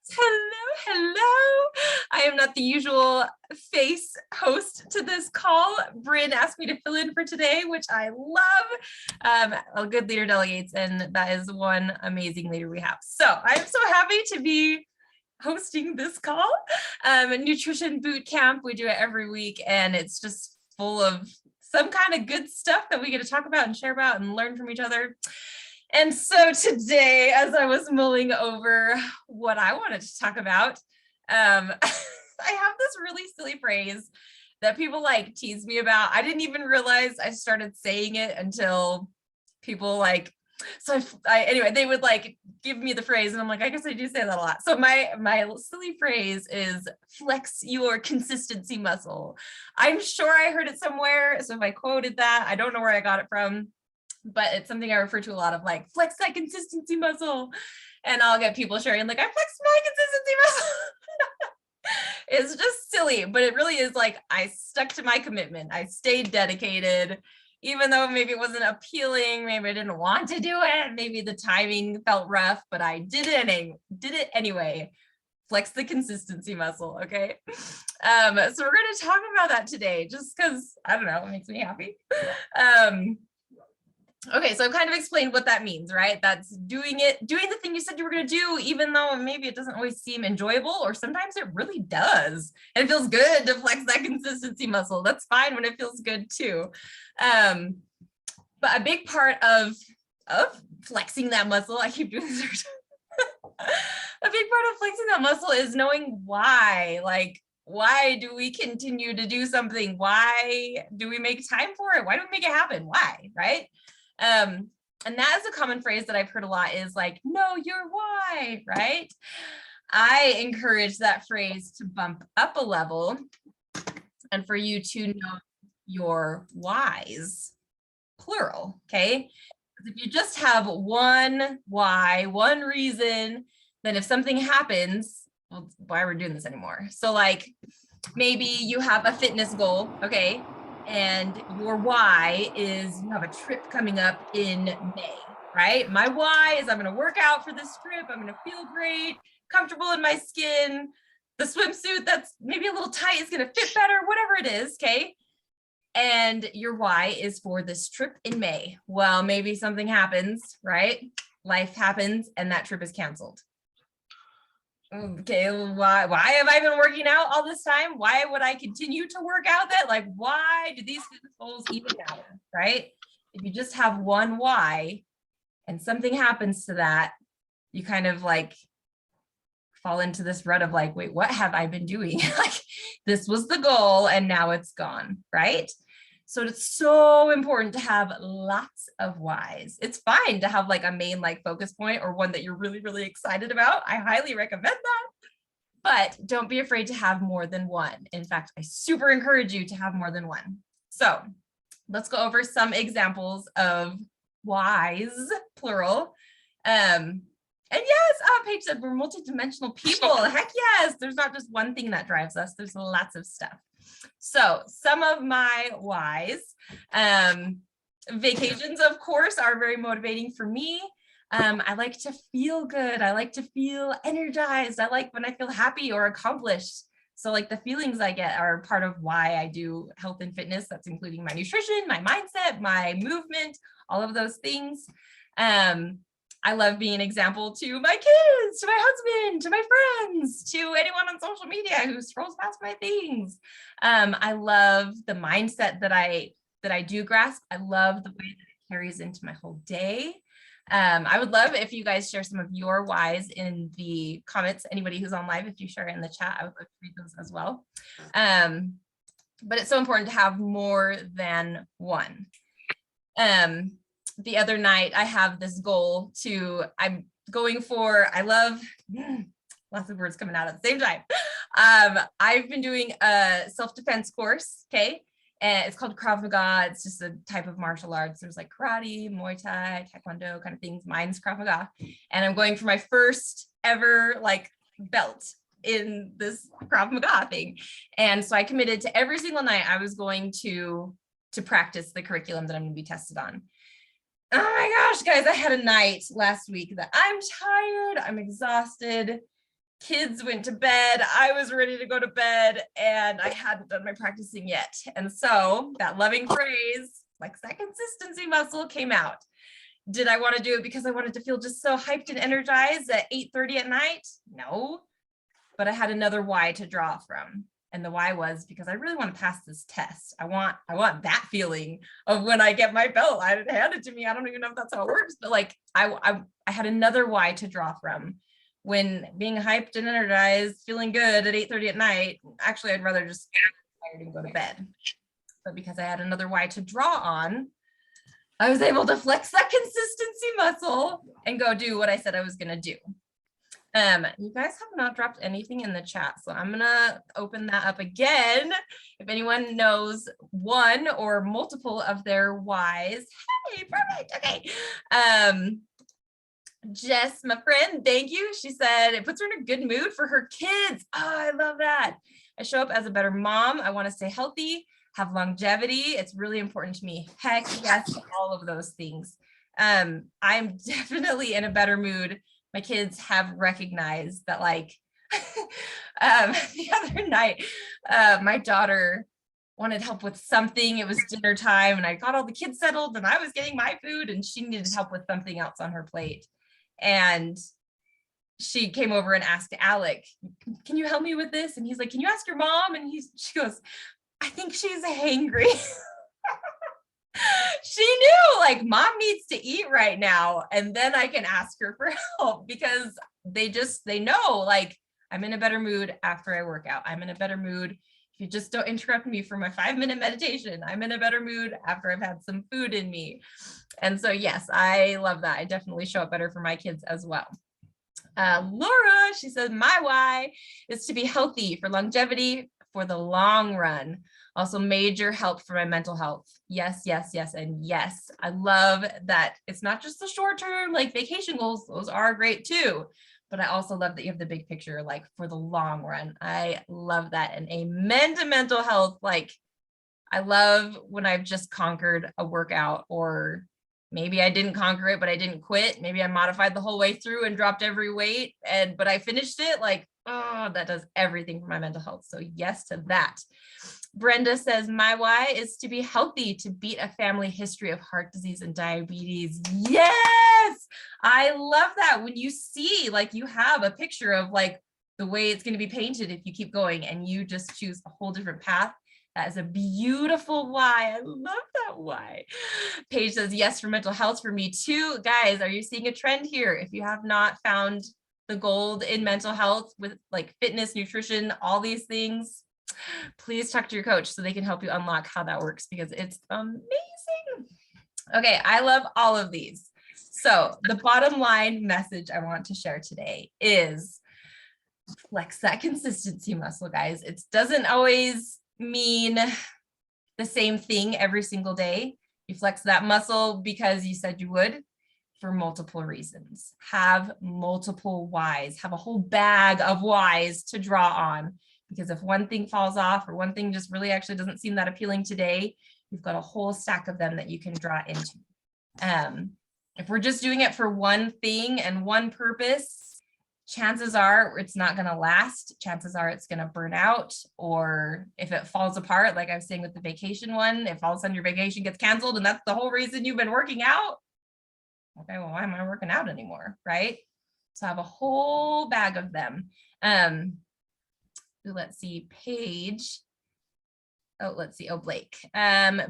Hello, hello. I am not the usual face host to this call. Bryn asked me to fill in for today, which I love. A good leader delegates, and that is one amazing leader we have. So I'm so happy to be hosting this call. Nutrition boot camp, we do it every week, and it's just full of some kind of good stuff that we get to talk about and share about and learn from each other. And so today, as I was mulling over what I wanted to talk about, I have this really silly phrase that people like tease me about. I didn't even realize I started saying it until people like, so anyway, they would like give me the phrase and I'm like, I guess I do say that a lot. So my silly phrase is flex your consistency muscle. I'm sure I heard it somewhere. So if I quoted that, I don't know where I got it from, but it's something I refer to a lot of, like, flex that consistency muscle. And I'll get people sharing like, I flexed my consistency muscle. It's just silly, but it really is like, I stuck to my commitment. I stayed dedicated, even though maybe it wasn't appealing. Maybe I didn't want to do it. Maybe the timing felt rough, but I did it anyway. Flex the consistency muscle. Okay. So we're going to talk about that today, just because, I don't know, it makes me happy. Okay, so I've kind of explained what that means, right? That's doing the thing you said you were going to do, even though maybe it doesn't always seem enjoyable, or sometimes it really does. And it feels good to flex that consistency muscle. That's fine when it feels good too. But a big part of flexing that muscle, I keep doing this. A big part of flexing that muscle is knowing why. Like, why do we continue to do something? Why do we make time for it? Why do we make it happen? Why, right? And that is a common phrase that I've heard a lot, is like, know your why, right? I encourage that phrase to bump up a level and for you to know your whys, plural, okay? If you just have one why, one reason, then if something happens, well, why are we doing this anymore? So like, maybe you have a fitness goal, okay? And your why is you have a trip coming up in May, right? My why is I'm going to work out for this trip. I'm going to feel great, comfortable in my skin. The swimsuit that's maybe a little tight is going to fit better, whatever it is, okay? And your why is for this trip in May. Well, maybe something happens, right? Life happens and that trip is canceled. Okay, why have I been working out all this time? Why would I continue to work out that? Like, why do these goals even matter, right? If you just have one why and something happens to that, you kind of like fall into this rut of like, wait, what have I been doing? Like, this was the goal and now it's gone, right? So it's so important to have lots of whys. It's fine to have like a main like focus point or one that you're really, really excited about. I highly recommend that. But don't be afraid to have more than one. In fact, I super encourage you to have more than one. So let's go over some examples of whys, plural. And yes, Paige said we're multidimensional people. Heck yes, there's not just one thing that drives us. There's lots of stuff. So some of my whys, vacations, of course, are very motivating for me. I like to feel good. I like to feel energized. I like when I feel happy or accomplished. So like the feelings I get are part of why I do health and fitness. That's including my nutrition, my mindset, my movement, all of those things. I love being an example to my kids, to my husband, to my friends, to anyone on social media who scrolls past my things. I love the mindset that I do grasp. I love the way that it carries into my whole day. I would love if you guys share some of your whys in the comments. Anybody who's on live, if you share it in the chat, I would love to read those as well. But it's so important to have more than one. The other night, I have this goal I'm going for, I love, lots of words coming out at the same time. I've been doing a self-defense course, okay? And it's called Krav Maga. It's just a type of martial arts. There's like karate, Muay Thai, Taekwondo kind of things. Mine's Krav Maga. And I'm going for my first ever like belt in this Krav Maga thing. And so I committed to every single night I was going to practice the curriculum that I'm going to be tested on. Oh my gosh, guys, I had a night last week that I'm tired, I'm exhausted. Kids went to bed. I was ready to go to bed and I hadn't done my practicing yet. And so that loving phrase, flex that consistency muscle, came out. Did I want to do it because I wanted to feel just so hyped and energized at 8:30 at night? No, but I had another why to draw from. And the why was because I really want to pass this test. I want that feeling of when I get my belt handed to me. I don't even know if that's how it works, but like I had another why to draw from when being hyped and energized, feeling good at 8:30 at night. Actually, I'd rather just get tired and go to bed. But because I had another why to draw on, I was able to flex that consistency muscle and go do what I said I was going to do. You guys have not dropped anything in the chat, so I'm gonna open that up again. If anyone knows one or multiple of their whys, hey, perfect, okay. Jess, my friend, thank you. She said it puts her in a good mood for her kids. Oh, I love that. I show up as a better mom. I want to stay healthy, have longevity. It's really important to me. Heck yes, all of those things. I'm definitely in a better mood. My kids have recognized that, like, the other night, my daughter wanted help with something. It was dinner time and I got all the kids settled and I was getting my food and she needed help with something else on her plate. And she came over and asked Alec, can you help me with this? And he's like, can you ask your mom? And she goes, I think she's hangry. She knew, like, mom needs to eat right now and then I can ask her for help, because they know, like, I'm in a better mood after I work out. I'm in a better mood if you just don't interrupt me for my 5-minute meditation. I'm in a better mood after I've had some food in me. And so yes, I love that. I definitely show up better for my kids as well. Laura, she says, my why is to be healthy for longevity, for the long run. Also major help for my mental health. Yes, yes, yes, and yes. I love that it's not just the short term, like vacation goals. Those are great too. But I also love that you have the big picture, like for the long run. I love that. And amen to mental health. Like, I love when I've just conquered a workout, or maybe I didn't conquer it, but I didn't quit. Maybe I modified the whole way through and dropped every weight, but I finished it. Like, oh, that does everything for my mental health. So yes to that. Brenda says, my why is to be healthy, to beat a family history of heart disease and diabetes. Yes, I love that. When you see, like, you have a picture of like the way it's going to be painted if you keep going and you just choose a whole different path. That is a beautiful why. I love that why. Paige says, yes, for mental health for me too. Guys, are you seeing a trend here? If you have not found the gold in mental health with like fitness, nutrition, all these things, please talk to your coach so they can help you unlock how that works, because it's amazing. Okay, I love all of these. So the bottom line message I want to share today is flex that consistency muscle, guys. It doesn't always mean the same thing every single day. You flex that muscle because you said you would, for multiple reasons. Have multiple whys, have a whole bag of whys to draw on, because if one thing falls off or one thing just really actually doesn't seem that appealing today, you've got a whole stack of them that you can draw into. If we're just doing it for one thing and one purpose, chances are it's not going to last. Chances are it's going to burn out, or if it falls apart, like I was saying with the vacation one, if all of a sudden your vacation gets canceled and that's the whole reason you've been working out, okay, well, why am I working out anymore, right? So I have a whole bag of them. Let's see, Paige. Oh, let's see. Oh, Blake.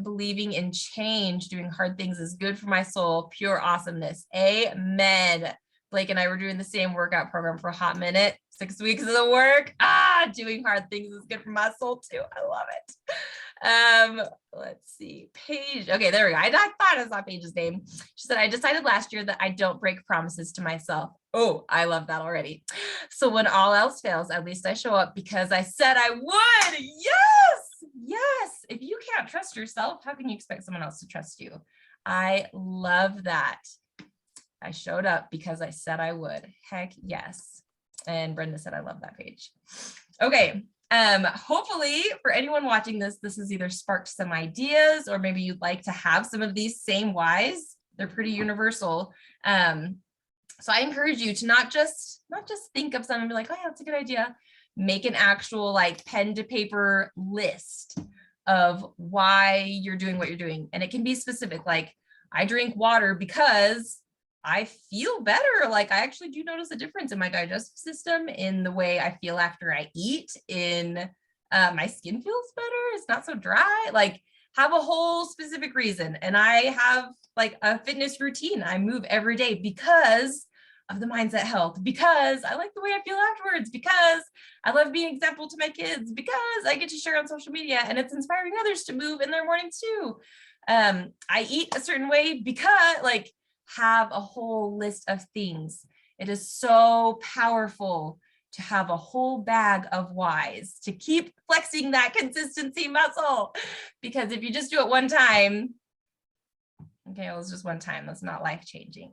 Believing in change, doing hard things is good for my soul. Pure awesomeness. Amen. Blake and I were doing the same workout program for a hot minute. 6 weeks of the work. Doing hard things is good for my soul too. I love it. Let's see. Paige. Okay, there we go. I thought I saw Paige's name. She said, I decided last year that I don't break promises to myself. Oh, I love that already. So when all else fails, at least I show up because I said I would. Yes. Yes. If you can't trust yourself, how can you expect someone else to trust you? I love that. I showed up because I said I would. Heck yes. And Brenda said, I love that page. Okay. Hopefully for anyone watching this, this has either sparked some ideas, or maybe you'd like to have some of these same whys. They're pretty universal. So I encourage you to not just think of something and be like, oh yeah, that's a good idea. Make an actual like pen to paper list of why you're doing what you're doing. And it can be specific, like I drink water because I feel better. Like I actually do notice a difference in my digestive system, in the way I feel after I eat, in my skin feels better. It's not so dry. Like have a whole specific reason. And I have like a fitness routine. I move every day because of the mindset health, because I like the way I feel afterwards, because I love being an example to my kids, because I get to share on social media and it's inspiring others to move in their mornings too. I eat a certain way because, like, have a whole list of things. It is so powerful to have a whole bag of whys, to keep flexing that consistency muscle. Because if you just do it one time, okay, well, it's just one time, that's not life-changing.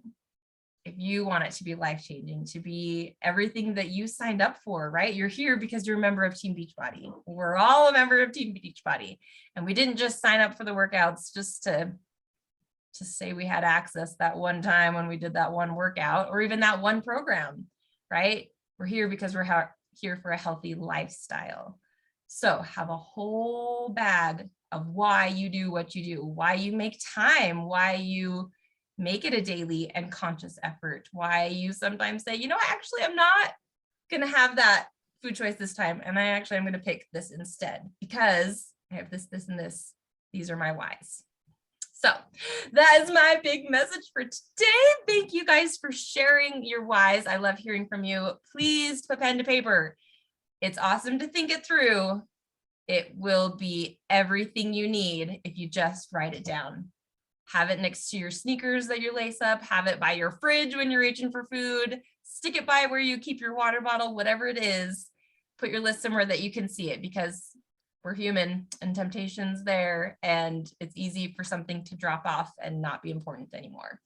If you want it to be life-changing, to be everything that you signed up for, right? You're here because you're a member of Team Beachbody. We're all a member of Team Beachbody. And we didn't just sign up for the workouts just to say we had access that one time when we did that one workout, or even that one program, right? We're here because we're here for a healthy lifestyle. So have a whole bag of why you do what you do, why you make time, why you make it a daily and conscious effort, why you sometimes say, you know, actually, I'm not going to have that food choice this time. And I'm going to pick this instead because I have this, this, and this. These are my whys. So that is my big message for today. Thank you guys for sharing your whys. I love hearing from you. Please put pen to paper. It's awesome to think it through. It will be everything you need if you just write it down. Have it next to your sneakers that you lace up. Have it by your fridge when you're reaching for food. Stick it by where you keep your water bottle, whatever it is. Put your list somewhere that you can see it, because we're human and temptation's there, and it's easy for something to drop off and not be important anymore.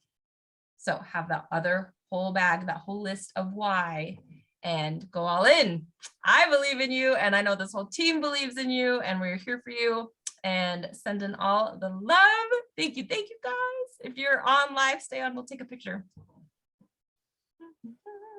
So have that other whole bag, that whole list of why, and go all in. I believe in you, and I know this whole team believes in you, and we're here for you. And sending all the love. Thank you guys. If you're on live, stay on, we'll take a picture.